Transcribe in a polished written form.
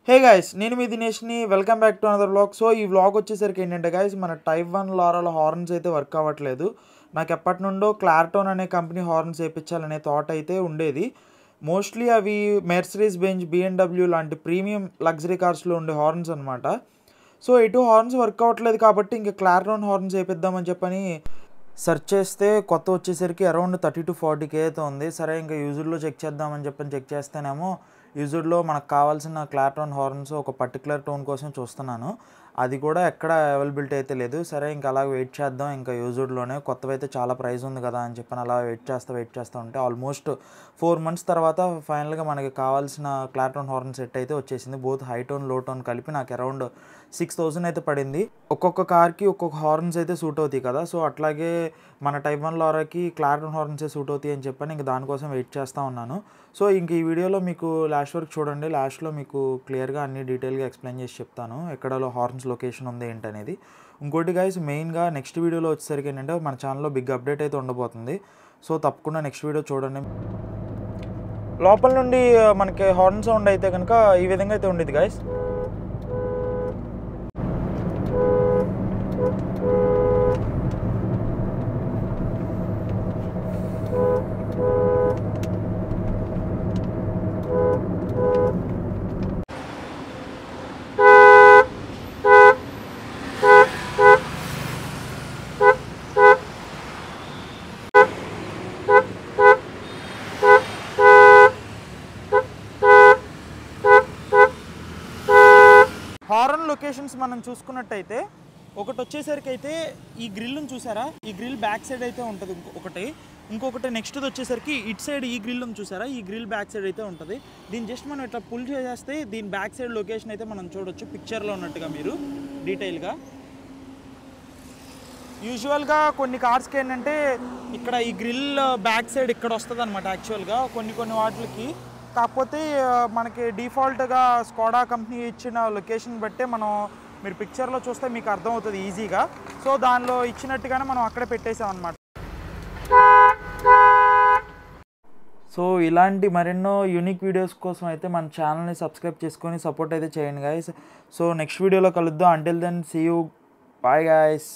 హే guys, నేను మీ దినేష్ని. Welcome back to another vlog. So ఈ వ్లాగ్ వచ్చేసరికి ఏంటంటే గైస్, మన టైప్ 1 లారాల హార్న్స్ అయితే వర్క్ అవ్వట్లేదు. నాకు ఎప్పటి నుండో క్లార్టోన్ అనే కంపెనీ హార్న్స్ వేయించాలనే థాట్ అయితే ఉండేది. మోస్ట్లీ అవి మెర్సిడీస్ బెంజ్, బిఎండబ్ల్యూ లాంటి ప్రీమియం లగ్జరీ కార్స్లో ఉండే హార్న్స్ అనమాట. సో ఎటు హార్న్స్ వర్క్ అవ్వట్లేదు కాబట్టి ఇంకా క్లార్టోన్ హార్న్స్ వేయిద్దామని చెప్పని సెర్చ్ చేస్తే కొత్త వచ్చేసరికి అరౌండ్ 30-40K అయితే ఉంది. సరే ఇంకా యూజర్లో చెక్ చేద్దామని చెప్పని చెక్ చేస్తేనేమో యూజర్లో మనకు కావాల్సిన క్లార్టోన్ హార్న్స్ ఒక పర్టికులర్ టోన్ కోసం చూస్తున్నాను. అది కూడా ఎక్కడ అవైలబిలిటీ అయితే లేదు. సరే ఇంకా అలా వెయిట్ చేద్దాం, ఇంకా యూజర్లోనే కొత్తవైతే చాలా ప్రైస్ ఉంది కదా అని చెప్పని అలా వెయిట్ చేస్తూ ఉంటే ఆల్మోస్ట్ 4 months తర్వాత ఫైనల్గా మనకి కావాల్సిన క్లార్టోన్ హార్న్ సెట్ అయితే వచ్చేసింది. బోత్ హై టోన్ లో టోన్ కలిపి నాకు అరౌండ్ 6,000 అయితే పడింది. ఒక్కొక్క కార్కి ఒక్కొక్క హార్న్స్ అయితే సూట్ అవుతాయి కదా. సో అట్లాగే మన టైప్ 1 లారాకి క్లార్టోన్ హార్న్సే సూట్ అవుతాయి అని చెప్పని ఇంక దానికోసం వెయిట్ చేస్తూ ఉన్నాను. సో ఇంక ఈ వీడియోలో మీకు లాస్ట్ వరకు చూడండి. లాస్ట్లో మీకు క్లియర్గా అన్ని డీటెయిల్గా ఎక్స్ప్లెయిన్ చేసి చెప్తాను ఎక్కడలో హార్న్స్ లొకేషన్ ఉంది ఏంటనేది. ఇంకోటి గైస్, మెయిన్గా నెక్స్ట్ వీడియోలో వచ్చేసరికి ఏంటంటే మన ఛానల్లో బిగ్ అప్డేట్ అయితే ఉండబోతుంది. సో తప్పకుండా నెక్స్ట్ వీడియో చూడండి. లోపల నుండి మనకి హార్న్ సౌండ్ అయితే కనుక ఈ విధంగా అయితే ఉండేది గైస్. హారన్ లొకేషన్స్ మనం చూసుకున్నట్టయితే ఒకటి వచ్చేసరికి అయితే ఈ గ్రిల్ని చూసారా, ఈ గ్రిల్ బ్యాక్ సైడ్ అయితే ఉంటుంది ఇంకొకటి నెక్స్ట్ వచ్చేసరికి ఇట్ సైడ్ ఈ గ్రిల్ని చూసారా, ఈ గ్రిల్ బ్యాక్ సైడ్ అయితే ఉంటుంది. దీన్ని జస్ట్ మనం ఇట్లా పుల్ చేసేస్తే దీని బ్యాక్ సైడ్ లొకేషన్ అయితే మనం చూడొచ్చు పిక్చర్లో ఉన్నట్టుగా మీరు డీటెయిల్గా. యూజువల్గా కొన్ని కార్స్కి ఏంటంటే ఇక్కడ ఈ గ్రిల్ బ్యాక్ సైడ్ ఇక్కడ వస్తుంది అనమాట యాక్చువల్గా కొన్ని వాటికి. కాకపోతే మనకి డిఫాల్ట్గా స్కోడా కంపెనీ ఇచ్చిన లొకేషన్ బట్టే మీరు పిక్చర్లో చూస్తే మీకు అర్థమవుతుంది ఈజీగా. సో దానిలో ఇచ్చినట్టుగానే మనం అక్కడే పెట్టేసాం అనమాట. సో ఇలాంటి మరెన్నో యూనిక్ వీడియోస్ కోసం అయితే మన ఛానల్ని సబ్స్క్రైబ్ చేసుకొని సపోర్ట్ అయితే చేయండి గైస్. సో నెక్స్ట్ వీడియోలో కలుద్దాం. Until then see you, bye guys.